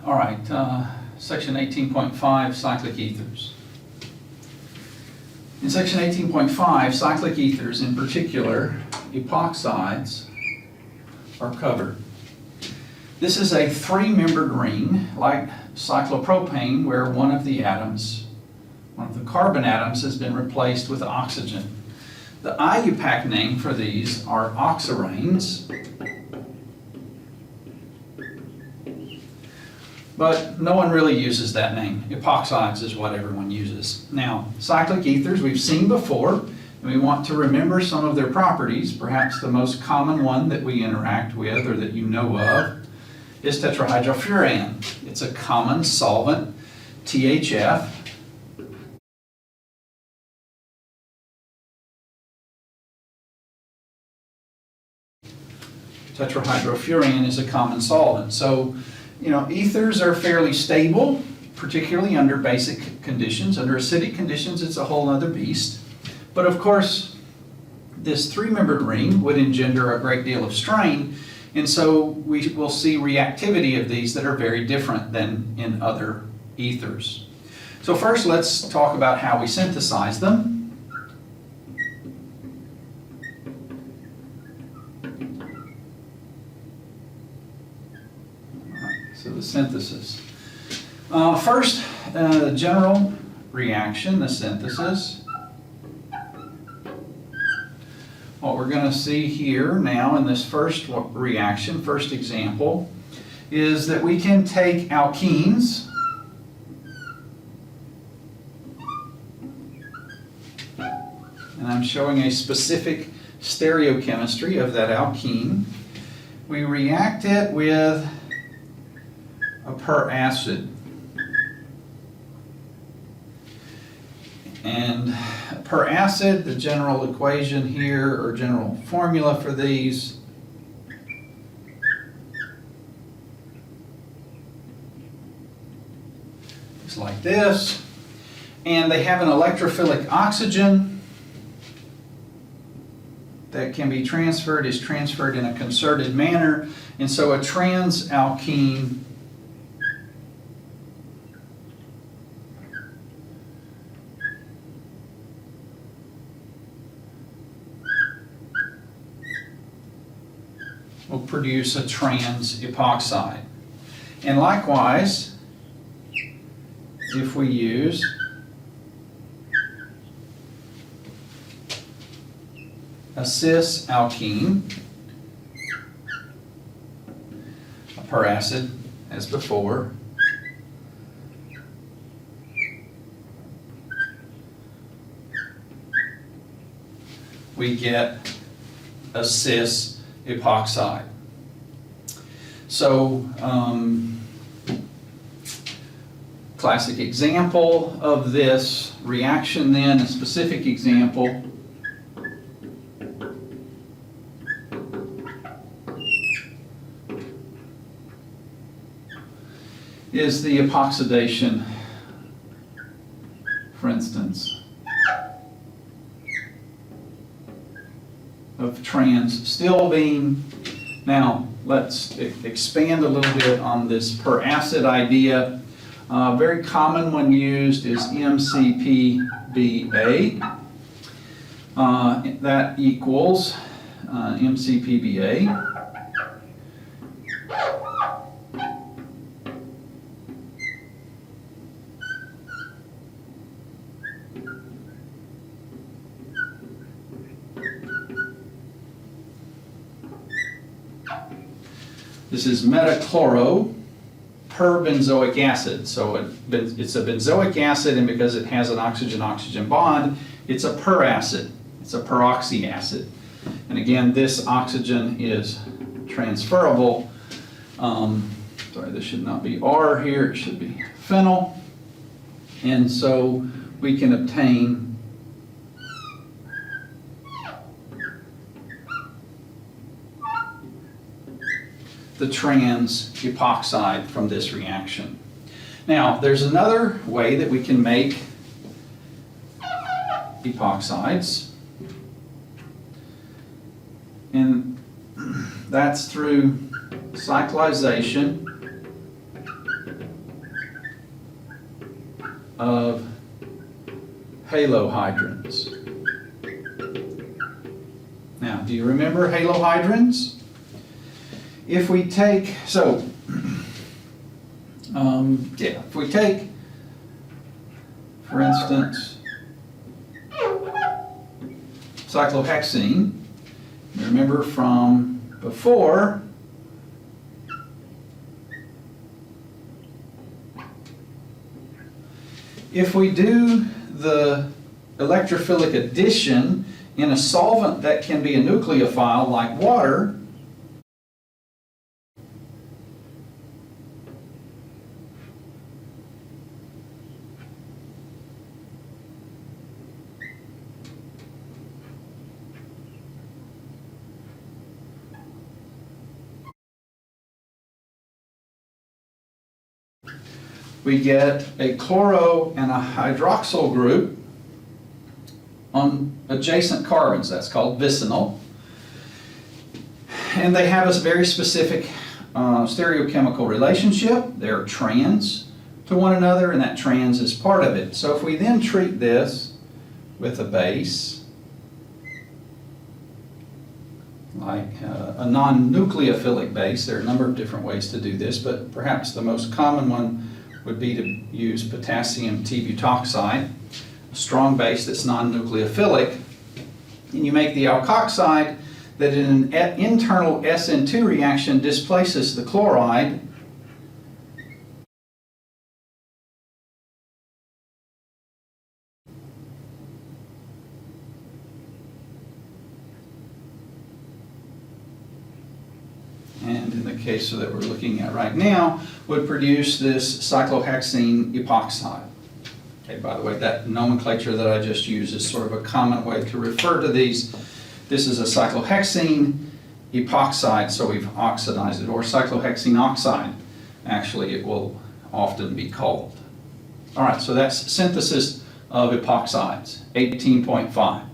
All right, section 18.5, cyclic ethers. In section 18.5, cyclic ethers, in particular, epoxides, are covered. This is a three-membered ring, like cyclopropane, where one of the carbon atoms has been replaced with oxygen. The IUPAC name for these are oxiranes, but no one really uses that name. Epoxides is what everyone uses. Now, cyclic ethers we've seen before, and we want to remember some of their properties. Perhaps the most common one that we interact with or that you know of is tetrahydrofuran. It's a common solvent, THF. Tetrahydrofuran is a common solvent. So, ethers are fairly stable, particularly under basic conditions. Under acidic conditions, it's a whole other beast. But of course, this three-membered ring would engender a great deal of strain, and so we will see reactivity of these that are very different than in other ethers. So first, let's talk about how we synthesize them. So the synthesis. First, the general reaction, the synthesis. What we're going to see here now in this first reaction, first example, is that we can take alkenes and I'm showing a specific stereochemistry of that alkene. We react it with a peracid. And peracid, the general equation here, or general formula for these, is like this. And they have an electrophilic oxygen that can be transferred, is transferred in a concerted manner. And so a transalkene will produce a trans epoxide. And likewise, if we use a cis alkene, a peracid as before, we get a cis epoxide. So, classic example of this reaction then, a specific example, is the epoxidation, for instance, of trans-stilbene. Now, let's expand a little bit on this peracid idea. Very common one used is MCPBA. That equals MCPBA. This is metachloro perbenzoic acid. So it's a benzoic acid, and because it has an oxygen-oxygen bond, it's a peracid. It's a peroxy acid. And again, this oxygen is transferable. Sorry, this should not be R here, it should be phenyl. And so we can obtain the trans epoxide from this reaction. Now, there's another way that we can make epoxides, and that's through cyclization of halohydrins. Now, do you remember halohydrins? If we take, if we take, for instance, cyclohexene, remember from before, if we do the electrophilic addition in a solvent that can be a nucleophile like water, we get a chloro and a hydroxyl group on adjacent carbons. That's called vicinal. And they have a very specific stereochemical relationship. They're trans to one another, and that trans is part of it. So if we then treat this with a base, like a non-nucleophilic base, there are a number of different ways to do this, but perhaps the most common one would be to use potassium T-butoxide, a strong base that's non-nucleophilic, and you make the alkoxide that in an internal SN2 reaction displaces the chloride and in the case that we're looking at right now, would produce this cyclohexene epoxide. Okay, by the way, that nomenclature that I just used is sort of a common way to refer to these. This is a cyclohexene epoxide, so we've oxidized it, or cyclohexene oxide, actually it will often be called. All right, so that's synthesis of epoxides, 18.5.